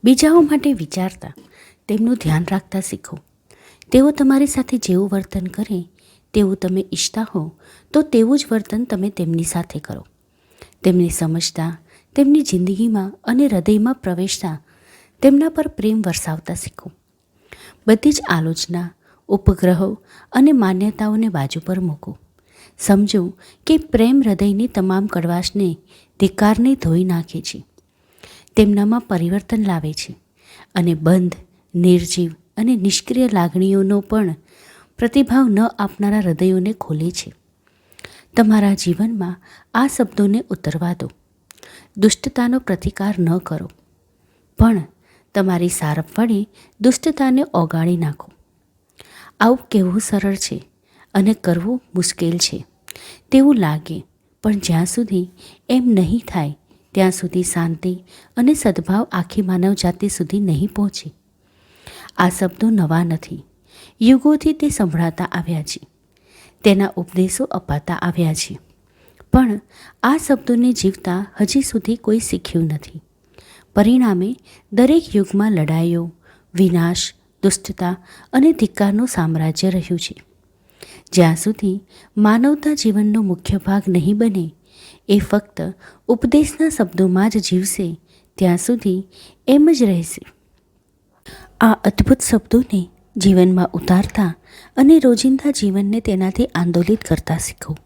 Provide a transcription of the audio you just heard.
બીજાઓ માટે વિચારતા, તેમનું ધ્યાન રાખતા શીખો. તેઓ તમારી સાથે જેવું વર્તન કરે તેવું તમે ઈચ્છતા હો તો તેવું જ વર્તન તમે તેમની સાથે કરો. તેમને સમજતા, તેમની જિંદગીમાં અને હૃદયમાં પ્રવેશતા તેમના પર પ્રેમ વરસાવતા શીખો. બધી જ આલોચના, ઉપગ્રહો અને માન્યતાઓને બાજુ પર મૂકો. સમજો કે પ્રેમ હૃદયની તમામ કડવાશને, ધિક્કારને ધોઈ નાખે છે, તેમનામાં પરિવર્તન લાવે છે અને બંધ, નિર્જીવ અને નિષ્ક્રિય લાગણીઓનો પણ પ્રતિભાવ ન આપનારા હૃદયોને ખોલે છે. તમારા જીવનમાં આ શબ્દોને ઉતરવા દો. દુષ્ટતાનો પ્રતિકાર ન કરો, પણ તમારી સારપ વડે દુષ્ટતાને ઓગાળી નાખો. આવું કહેવું સરળ છે અને કરવું મુશ્કેલ છે તેવું લાગે, પણ જ્યાં સુધી એમ નહીં થાય ત્યાં સુધી શાંતિ અને સદ્ભાવ આખી માનવજાતિ સુધી નહીં પહોંચે. આ શબ્દો નવા નથી. યુગોથી તે સંભળાતા આવ્યા છે, તેના ઉપદેશો અપાતા આવ્યા છે, પણ આ શબ્દોને જીવતા હજી સુધી કોઈ શીખ્યું નથી. પરિણામે દરેક યુગમાં લડાઈઓ, વિનાશ, દુષ્ટતા અને ધિક્કારનું સામ્રાજ્ય રહ્યું છે. જ્યાં સુધી માનવતા જીવનનો મુખ્ય ભાગ નહીં બને, એ ફક્ત ઉપદેશના શબ્દોમાં જ જીવશે, ત્યાં સુધી એમ જ રહેશે. આ અદ્ભુત શબ્દોને જીવનમાં ઉતારતા અને રોજિંદા જીવનને તેનાથી આંદોલિત કરતા શીખો.